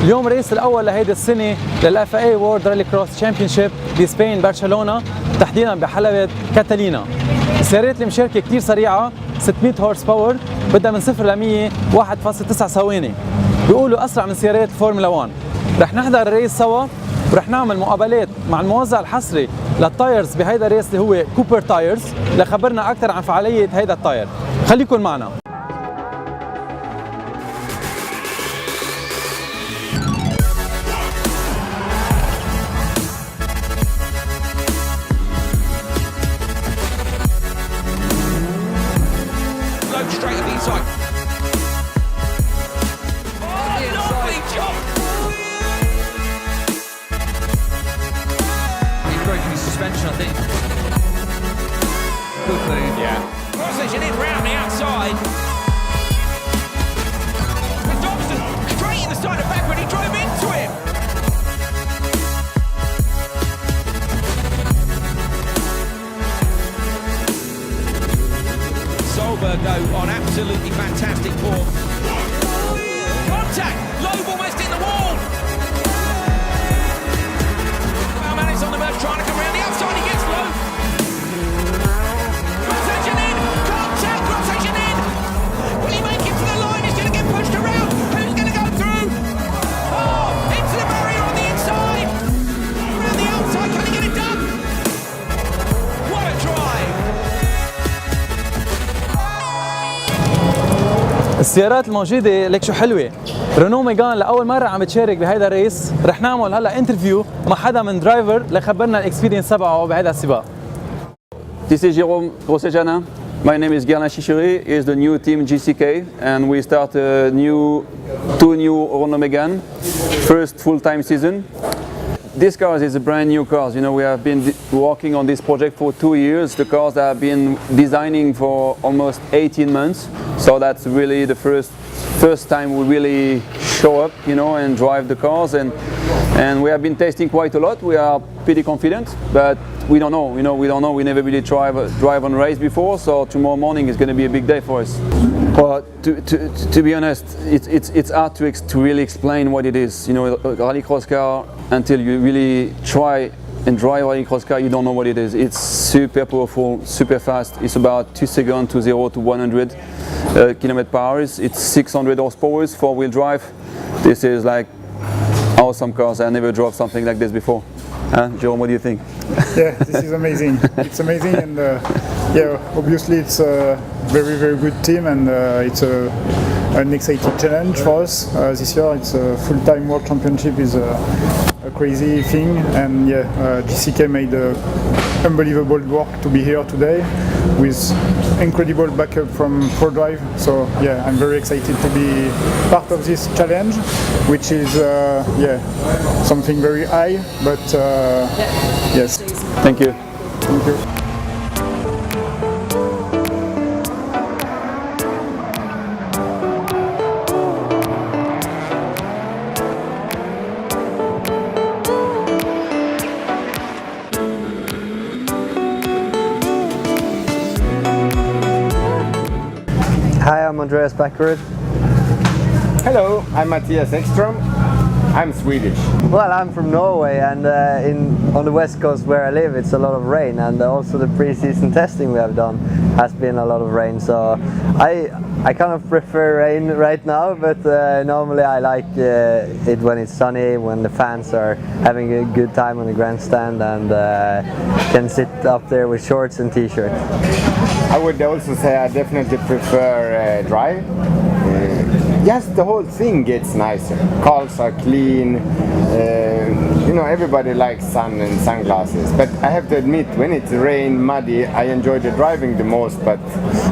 اليوم ريس الأول لهيدي السنة للF FIA World Rallycross Championship بسبين برشلونة، تحديدا بحلبة كاتالينا. السيارات اللي مشاركة كتير سريعة، 600 هورس باور، بدها من 0 ل 100 1.9 ثواني. بيقولوا أسرع من سيارات الفورمولا 1. رح نحضر الريس سوا ورح نعمل مقابلات مع الموزع الحصري للتايرز بهيدا الريس اللي هو كوبر تايرز، لخبرنا أكثر عن فعالية هيدا التاير. خليكن معنا. I think. Good move. Yeah. Cross-section in round the outside. Kristoffersson straight in the side of Bakkerud. He drove into him. Solberg though on absolutely fantastic form. Contact. Loeb almost in the wall. It's on the verge, trying to come around the outside, he gets low. Cross-section in, contact, cross-section in. Will he make it to the line? He's going to get pushed around. Who's going to go through? Oh, into the barrier on the inside. Around the outside, can he get it done? What a drive. السيارات الموجودة لك شو حلوة. رينو ميغان لأول مرة عم تشارك بهيدا الريس. رح نعمل هلا انترفيو مع حدا من درايفر لخبرنا الاكسبيرينس تبعه بهيدا السباق. This is Jérôme Grossejana. My name is Gerlin Chichery. He is the new team GCK, and we start a two new Renault Megane, first full-time season. This car is a brand new car. You know, we have been working on this project for 2 years. The cars have been designing for almost 18 months. So that's really the first time we really show up, you know, and drive the cars, and we have been testing quite a lot. We are pretty confident, but we don't know, you know, we don't know. We never really drive on race before, so tomorrow morning is going to be a big day for us. Well, to be honest, it's hard to really explain what it is. You know, a rallycross car, until you really try and drive a rallycross car, you don't know what it is. It's super powerful, super fast. It's about 2 seconds to 0 to 100 km/h. It's 600 horsepower, 4-wheel drive. This is like awesome cars. I never drove something like this before. Jerome, what do you think? Yeah, this is amazing. It's amazing, and yeah, obviously it's a very, very good team, and it's an exciting challenge for us this year. It's a full-time World Championship is a crazy thing, and yeah, GCK made unbelievable work to be here today with incredible backup from ProDrive. So yeah, I'm very excited to be part of this challenge, which is yeah, something very high, but yes. Thank you. Thank you. Hi, I'm Andreas Bakkerud. Hello, I'm Mattias Ekstrom. I'm Swedish. Well, I'm from Norway, and on the west coast where I live, it's a lot of rain, and also the pre-season testing we have done has been a lot of rain. So I kind of prefer rain right now, but normally I like it when it's sunny, when the fans are having a good time on the grandstand and can sit up there with shorts and t-shirt. I would also say I definitely prefer dry. Yes, the whole thing gets nicer. Cars are clean. You know, everybody likes sun and sunglasses. But I have to admit, when it's rain, muddy, I enjoy the driving the most. But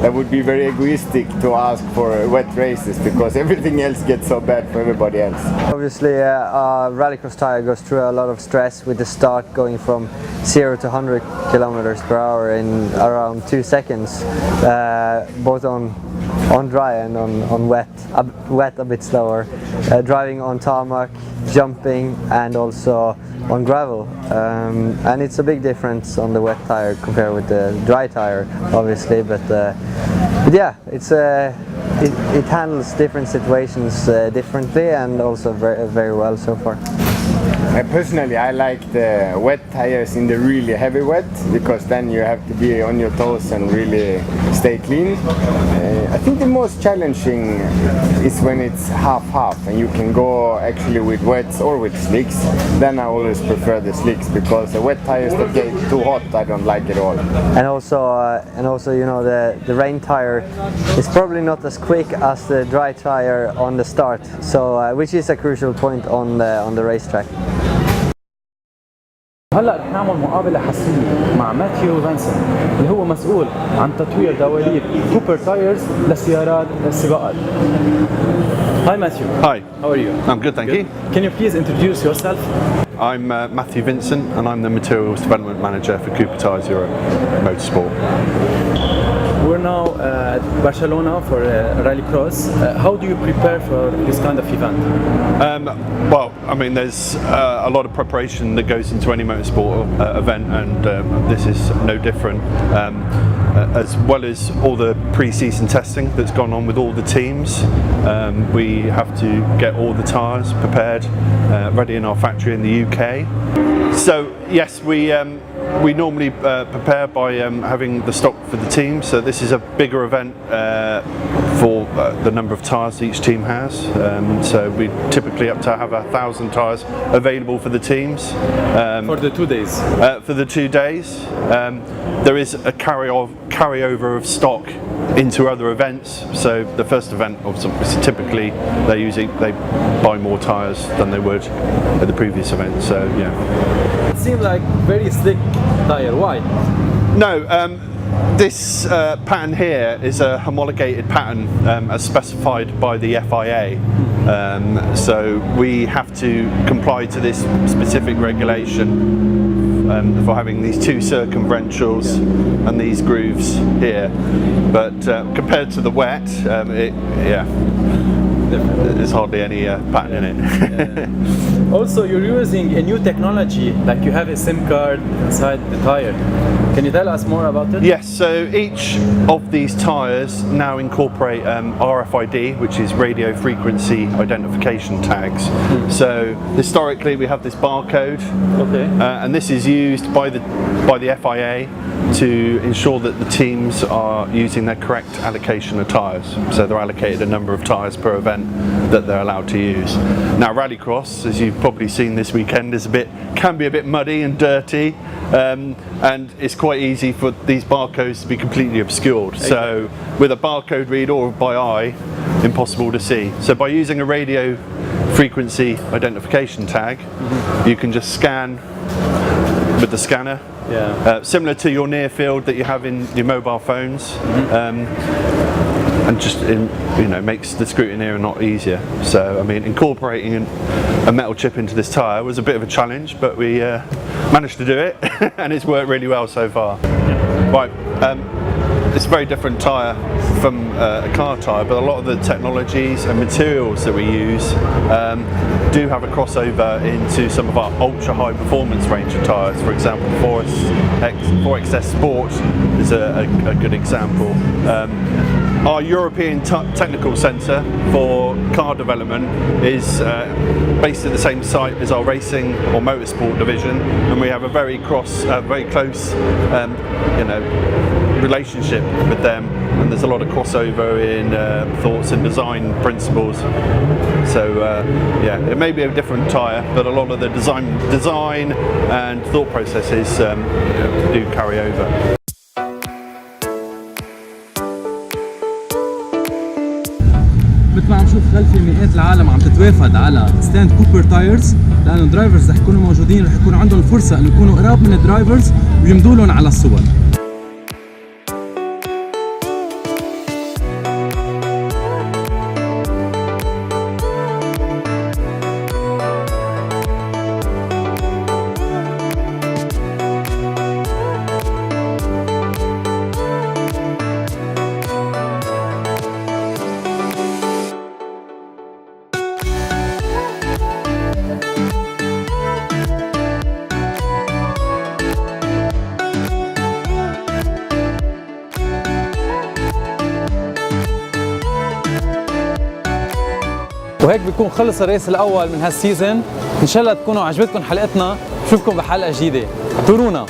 that would be very egoistic to ask for wet races, because everything else gets so bad for everybody else. Obviously, a rallycross tire goes through a lot of stress with the start going from 0 to 100 kilometers per hour in around 2 seconds, both on dry and on wet. Wet a bit slower, driving on tarmac, jumping, and also on gravel, and it's a big difference on the wet tire compared with the dry tire, obviously, but But yeah, it handles different situations differently and also very well so far. Personally, I like the wet tires in the really heavy wet because then you have to be on your toes and really stay clean. I think the most challenging is when it's half-half and you can go actually with wets or with slicks. Then I always prefer the slicks because the wet tires that get too hot, I don't like at all. And also, you know, the rain tire is probably not as quick as the dry tire on the start, so which is a crucial point on the racetrack. هلا رح نعمل مقابلة حصرية مع ماتيو فانسون اللي هو مسؤول عن تطوير دواليب كوبر تايرز لسيارات السباقات. Hi Matthew. Hi. How are you? I'm good, thank you. Can you please introduce yourself? I'm Matthew Vincent and I'm the Materials Development Manager for Cooper Tires Europe Motorsport. We're now at Barcelona for Rallycross. How do you prepare for this kind of event? Well, I mean, there's a lot of preparation that goes into any motorsport event, and this is no different. As well as all the pre-season testing that's gone on with all the teams, we have to get all the tyres prepared, ready in our factory in the UK. So yes, we normally prepare by having the stock for the team. So this is a bigger event for the number of tyres each team has. So we typically up to have 1,000 tyres available for the teams. For the 2 days? For the 2 days. There is a carryover of stock into other events. So the first event, obviously, typically they buy more tyres than they would at the previous event. So yeah. It seems like very slick tire. Why? No, this pattern here is a homologated pattern as specified by the FIA. So we have to comply to this specific regulation for having these two circumferentials and these grooves here. But compared to the wet, there's hardly any pattern in it. Also, you're using a new technology, like you have a SIM card inside the tire. Can you tell us more about it? Yes, so each of these tyres now incorporate RFID, which is radio frequency identification tags. So historically we have this barcode, and this is used by the FIA to ensure that the teams are using their correct allocation of tyres. So they're allocated a number of tyres per event that they're allowed to use. Now Rallycross, as you've probably seen this weekend, can be a bit muddy and dirty, and it's quite easy for these barcodes to be completely obscured. So with a barcode reader or by eye, impossible to see. So by using a radio frequency identification tag, you can just scan with the scanner. Similar to your near field that you have in your mobile phones, and just makes the scrutiny a lot easier. So I mean, incorporating a metal chip into this tyre was a bit of a challenge, but we managed to do it, and it's worked really well so far. Right, it's a very different tyre from a car tyre, but a lot of the technologies and materials that we use do have a crossover into some of our ultra high performance range of tyres. For example, 4XS Sport is a good example. Our European Technical Centre for car development is based at the same site as our racing or motorsport division, and we have a very close relationship with them, and there's a lot of crossover in thoughts and design principles. So it may be a different tyre, but a lot of the design and thought processes do carry over. مثل ما عم نشوف خلفي مئات العالم عم تتوافد على ستاند كوبر تايرز، لأنه الدرايفرز رح يكونوا موجودين، رح يكون عندهم الفرصة إنه يكونوا قراب من الدرايفرز ويمدوا لهم على الصور. وهيك بيكون خلص الريس الاول من هالسيزون. ان شاء الله تكونوا عجبتكم حلقتنا، نشوفكم بحلقه جديده، اعطونا